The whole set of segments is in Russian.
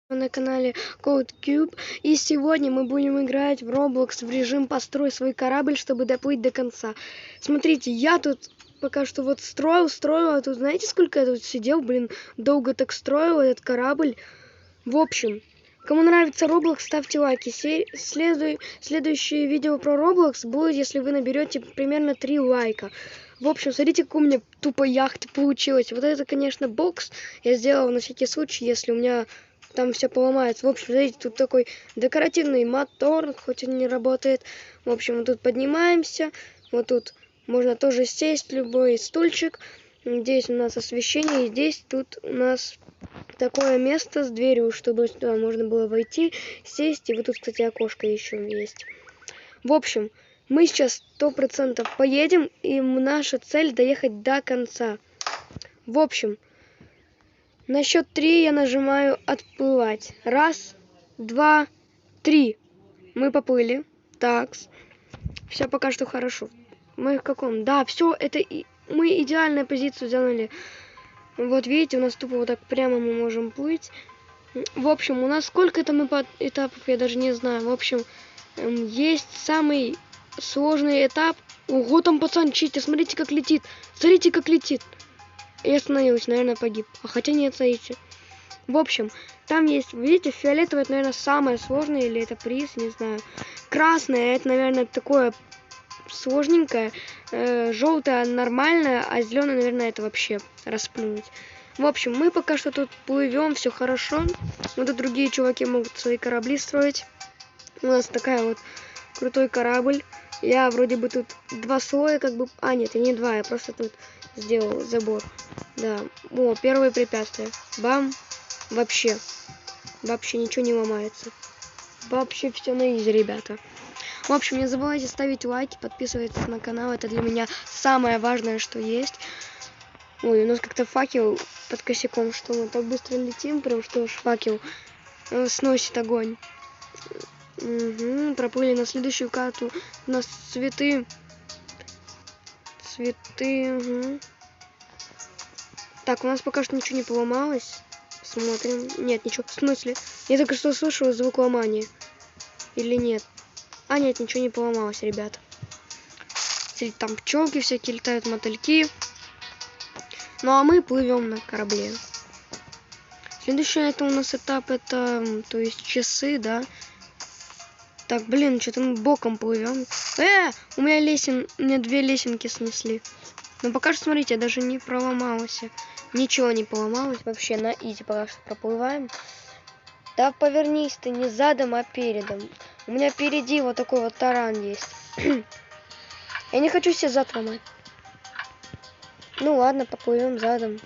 На канале CodeCube, и сегодня мы будем играть в Roblox в режим «Построй свой корабль, чтобы доплыть до конца». Смотрите, я тут пока что вот строил, а тут знаете, сколько я тут сидел, долго так строил этот корабль. В общем, кому нравится Roblox, ставьте лайки. Следующее видео про Roblox будет, если вы наберете примерно 3 лайка. В общем, смотрите, какая у меня тупо яхта получилась. Вот это, конечно, бокс я сделал на всякий случай, если у меня там все поломается. В общем, смотрите, тут такой декоративный мотор, хоть он не работает. В общем, мы тут поднимаемся. Вот тут можно тоже сесть, любой стульчик. Здесь у нас освещение, и здесь тут у нас такое место с дверью, чтобы сюда можно было войти, сесть. И вот тут, кстати, окошко еще есть. В общем, мы сейчас 100% поедем, и наша цель доехать до конца. В общем, на счет 3 я нажимаю «Отплывать». 1, 2, 3. Мы поплыли. Так. Все пока что хорошо. Мы в каком? Да, все, это мы идеальную позицию заняли. Вот видите, у нас тупо вот так прямо мы можем плыть. В общем, у нас сколько это мы по этапов, я даже не знаю. В общем, есть самый сложный этап. Ого, там пацан читер, смотрите, как летит. Смотрите, как летит. Я остановился, наверное, погиб. А хотя нет, смотрите. В общем, там есть, видите, фиолетовое, это, наверное, самое сложное, или это приз, не знаю. Красное, это, наверное, такое сложненькое. Желтое нормальное, а зеленое, наверное, это вообще расплюнуть. В общем, мы пока что тут плывем, все хорошо. Вот и другие чуваки могут свои корабли строить. У нас такая вот крутой корабль. Я вроде бы тут 2 слоя, как бы... А, нет, я не 2, я просто тут сделал забор. Да. О, первое препятствие. Бам. Вообще ничего не ломается. Вообще все на изи, ребята. В общем, не забывайте ставить лайки, подписывайтесь на канал. Это для меня самое важное, что есть. Ой, у нас как-то факел под косяком, что мы так быстро летим, прям что аж факел сносит огонь. Угу, проплыли на следующую карту. У нас цветы. Угу. Так, у нас пока что ничего не поломалось. Смотрим. Нет, ничего. В смысле? Я только что слышала звук ломания. Или нет? А, нет, ничего не поломалось, ребята. Смотрите, там пчелки всякие летают, мотыльки. Ну, а мы плывем на корабле. Следующий это у нас этап, это, то есть часы, да. Так, блин, что-то мы боком плывем. У меня 2 лесенки снесли. Но пока что, смотрите, я даже не проломался. Ничего не поломалось. Вообще на изи пока что проплываем. Да повернись ты не задом, а передом. У меня впереди вот такой вот таран есть. Я не хочу себе зад ломать. Ну ладно, поплывем задом.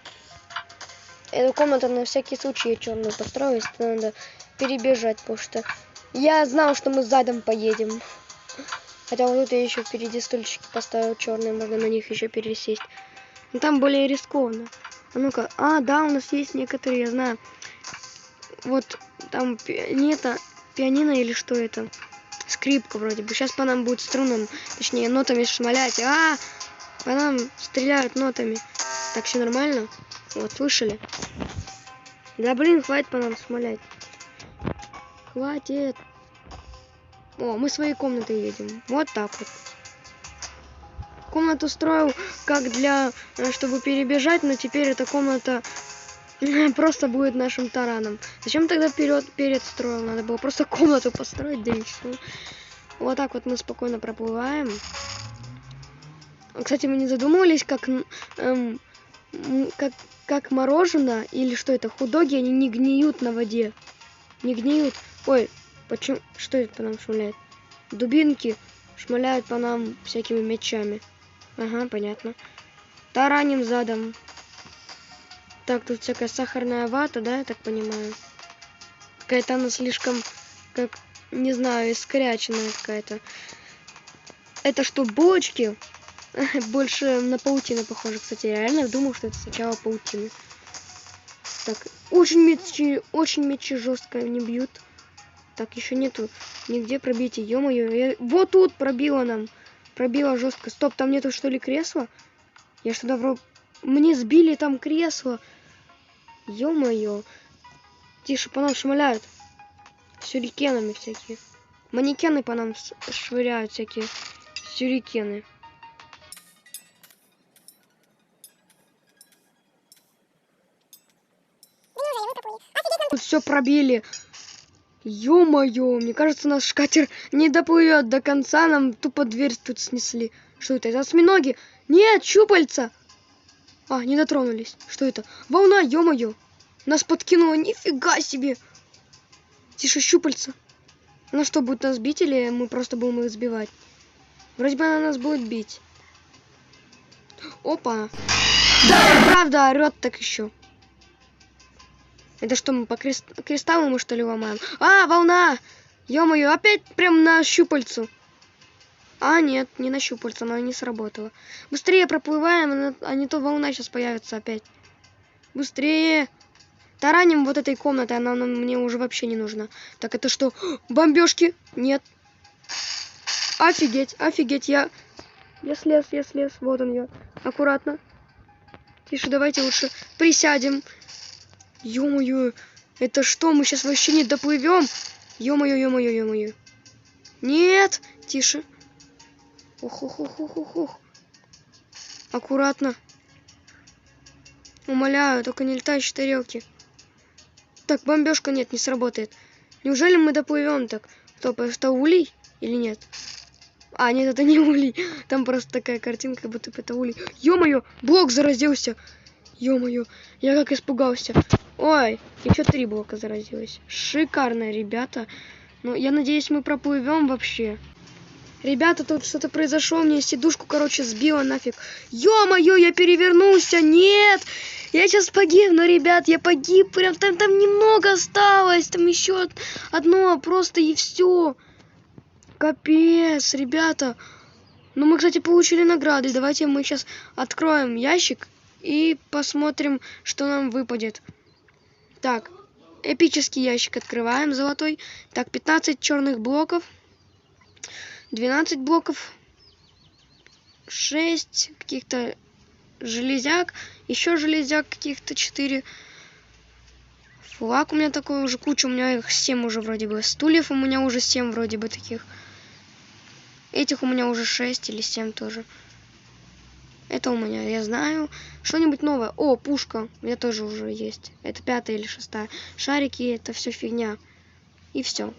Эту комнату на всякий случай я черную построил, если надо перебежать, потому что я знал, что мы задом поедем. Хотя вот тут я еще впереди стульчики поставил черные, можно на них еще пересесть. Но там более рискованно. А ну-ка, да, у нас есть некоторые, я знаю. Вот там пианино или что это? Скрипка вроде бы. Сейчас по нам будет струнам, точнее нотами шмалять. По нам стреляют нотами. Так, все нормально? Вот, слышали? Да блин, хватит по нам шмалять. Хватит. О, мы в своей комнаты едем. Вот так вот. Комнату строил как чтобы перебежать, но теперь эта комната просто будет нашим тараном. Зачем тогда перед строил? Надо было просто комнату построить, да и все. Вот так вот мы спокойно проплываем. Кстати, мы не задумывались, как мороженое или что это, хот-доги, они не гниют на воде. Не гниют. Ой, почему? Что это по нам шмаляет? Дубинки шмаляют по нам всякими мечами. Ага, понятно. Тараним задом. Так, тут всякая сахарная вата, да, я так понимаю. Какая-то она слишком, как, не знаю, искряченная какая-то. Это что, булочки? Больше на паутину похоже, кстати. Я реально думал, что это сначала паутина. Так, очень мечи жестко не бьют. Так, еще нету нигде пробития. Ё-моё, вот тут пробило нам. Пробило жестко. Стоп, там нету что ли кресла? Я что-то мне сбили там кресло. Ё-моё. Тише, по нам шмаляют. Сюрикенами всякие. Манекены по нам швыряют всякие сюрикены. Тут все пробили. Ё-моё, мне кажется, наш катер не доплывет до конца, нам тупо дверь тут снесли. Что это? Это осьминоги? Нет, щупальца! А, не дотронулись. Что это? Волна, ё-моё! Нас подкинуло, нифига себе! Тише, щупальца. Она что, будет нас бить или мы просто будем их сбивать? Вроде бы она нас будет бить. Опа! Да, правда, орёт так еще. Это что, мы по кристаллу мы что ли ломаем? А, волна! Ё-моё, опять прям на щупальцу. А, нет, не на щупальцу, она не сработала. Быстрее проплываем, а не то волна сейчас появится опять. Быстрее! Тараним вот этой комнатой, она мне уже вообще не нужна. Так, это что? Бомбежки? Нет. Офигеть, офигеть, я слез. Вот он я. Аккуратно. Тише, давайте лучше присядем. Ё-моё, это что? Мы сейчас вообще не доплывем? Ё-моё. Нет, тише. Ох. Аккуратно. Умоляю, только не летающие тарелки. Так, бомбежка нет, не сработает. Неужели мы доплывем так? Стоп, это улей или нет? А, нет, это не улей. Там просто такая картинка, как будто это улей. Ё-моё, блок заразился. Ё-моё, я как испугался. Ой, еще 3 блока заразилось. Шикарно, ребята. Ну, я надеюсь, мы проплывем вообще. Ребята, тут что-то произошло. Мне сидушку, короче, сбило нафиг. Ё-моё, я перевернулся. Нет! Я сейчас погибну, ребят. Я погиб. Прям там немного осталось. Там еще одно просто и все. Капец, ребята. Ну, мы, кстати, получили награды. Давайте мы сейчас откроем ящик и посмотрим, что нам выпадет. Так, эпический ящик открываем, золотой. Так, 15 черных блоков. 12 блоков. 6 каких-то железяк. Еще железяк каких-то 4. Флаг у меня такой уже куча. У меня их 7 уже вроде бы. Стульев у меня уже 7 вроде бы таких. Этих у меня уже 6 или 7 тоже. Это у меня, я знаю. Что-нибудь новое. О, пушка. У меня тоже уже есть. Это 5-я или 6-я. Шарики, это все фигня. И все.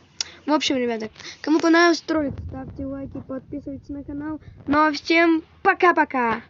В общем, ребята, кому понравился ролик, ставьте лайки, подписывайтесь на канал. Ну а всем пока-пока!